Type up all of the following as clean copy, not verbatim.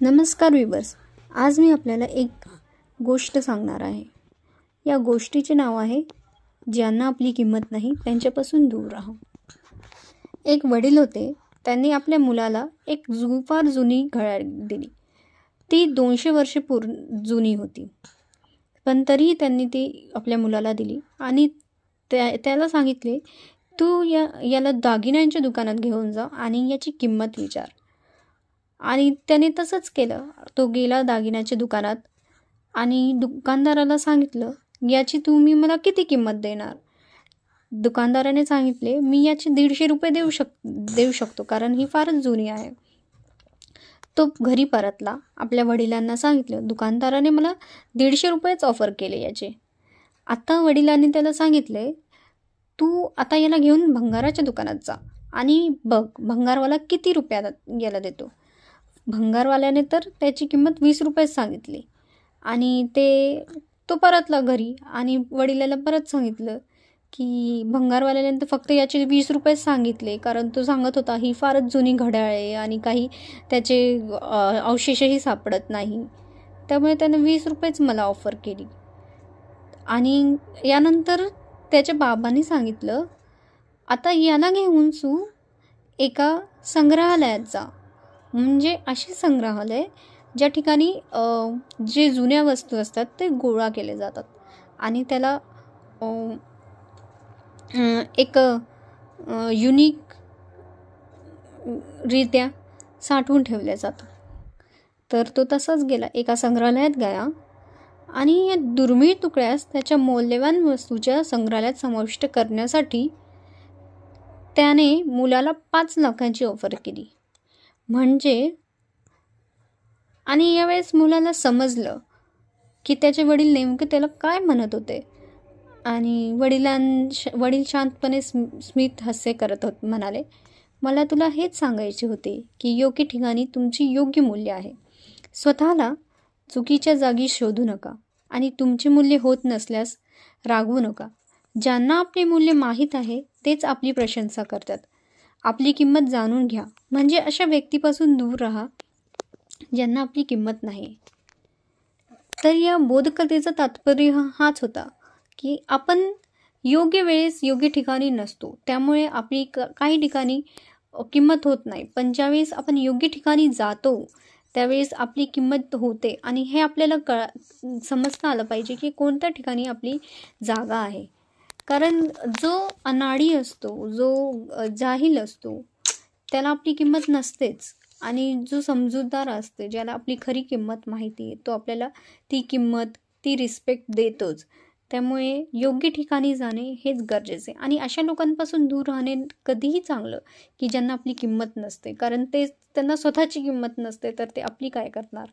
नमस्कार व्यूवर्स, आज मी आपल्याला एक गोष्ट सांगणार आहे। या गोष्टीचे नाव आहे ज्यांना आपली किंमत नाही त्यांच्यापासून दूर राहा। एक वडील होते, त्यांनी आपल्या मुलाला एक फार जुनी घड्याळ दिली। ती 200 वर्ष जुनी होती, पण तरीही त्यांनी ती आपल्या मुलाला दिली आणि त्याला सांगितले, तू याला दागिन्यांच्या दुकानात घेऊन जा आणि याची किंमत विचार। आणि त्याने तसंच केलं। तो गेला दागिन्याच्या दुकानात आणि दुकानदाराला सांगितलं, याची तुम्ही मला किती किंमत देणार? दुकानदाराने सांगितले, मी याचे 150 रुपये देऊ शकतो, कारण ही फारच जुनी आहे। तो घरी परतला, आपल्या वडिलांना सांगितलं, दुकानदाराने मला 150 रुपयेच ऑफर केले याचे। आता वडिलांनी त्याला सांगितले, तू आता याला घेऊन भंगाराच्या दुकानात जा आणि बघ भंगारवाला किती रुपयात याला देतो। भंगारवाल्याने तर त्याची किंमत 20 रुपयेच सांगितली आणि तो परतला घरी आणि वडिलाला परत सांगितलं की भंगारवाल्याने तर फक्त याचे 20 रुपयेच सांगितले, कारण तो सांगत होता ही फारच जुनी घड्याळ आहे आणि काही त्याचे अवशेषही सापडत नाही, त्यामुळे त्याने 20 रुपयेच मला ऑफर केली। आणि यानंतर त्याच्या बाबांनी सांगितलं, आता याला घेऊन तू एका संग्रहालयात जा, म्हणजे असे संग्रहालय ज्या ठिकाणी जे जुन्या वस्तू असतात ते गोळा केले जातात आणि त्याला एक युनिक रित्या साठवून ठेवले जातं। तर तो तसाच गेला, एका संग्रहालयात गया आणि या दुर्मिळ तुकड्यास त्याच्या मौल्यवान वस्तूच्या संग्रहालयात समाविष्ट करण्यासाठी त्याने मुलाला 5 लाखांची ऑफर केली। आणि यावेळेस मुलाला समजलं की त्याचे वडील नेमके त्याला काय म्हणत होते आणि वडील शांतपणे स्मित हास्य करत म्हणाले, मला तुला हेच सांगायचे होते की योग्य ठिकाणी तुमची योग्य मूल्य आहे। स्वतःला चुकीच्या जागी शोधू नका आणि तुमचे मूल्य होत नसल्यास रागवू नका। ज्यांना आपले मूल्य माहीत आहे तेच आपली प्रशंसा करतात। आपली किंमत जाणून घ्या, म्हणजे अशा व्यक्तीपासून दूर राहा ज्यांना आपली किंमत नाही। तर या बोधकथेचं तात्पर्य हाच होता की आपण योग्य वेळेस योग्य ठिकाणी नसतो, त्यामुळे आपली काही ठिकाणी किंमत होत नाही, पण ज्यावेळेस आपण योग्य ठिकाणी जातो त्यावेळेस आपली किंमत होते। आणि हे आपल्याला समजता आलं पाहिजे की कोणत्या ठिकाणी आपली जागा आहे, कारण जो अनाडी असतो, जो जाहील असतो त्याला आपली किंमत नसतेच, आणि जो समजूतदार असते, ज्याला आपली खरी किंमत माहिती आहे, तो आपल्याला ती किंमत, ती रिस्पेक्ट देतोच। त्यामुळे योग्य ठिकाणी जाणे हेच गरजेचे आणि अशा लोकांपासून दूर राहणे कधीही चांगलं की ज्यांना आपली किंमत नसते, कारण त्यांना स्वतःची किंमत नसते तर ते आपली काय करणार।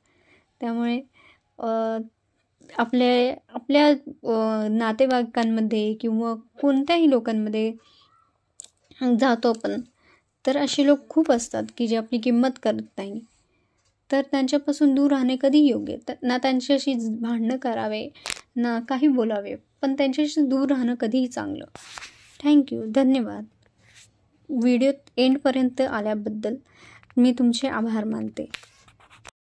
त्यामुळे आपल्या नातेवाईकांमध्ये किंवा कोणत्याही लोकांमध्ये जातो आपण, तर असे लोक खूप असतात की जे आपली किंमत करत नाही, तर त्यांच्यापासून दूर राहणे कधी योग्य ना। त्यांच्याशी भांडणं करावे ना काही बोलावे, पण त्यांच्याशी दूर राहणं कधीही चांगलं। थँक्यू, धन्यवाद। व्हिडिओ एंडपर्यंत आल्याबद्दल मी तुमचे आभार मानते।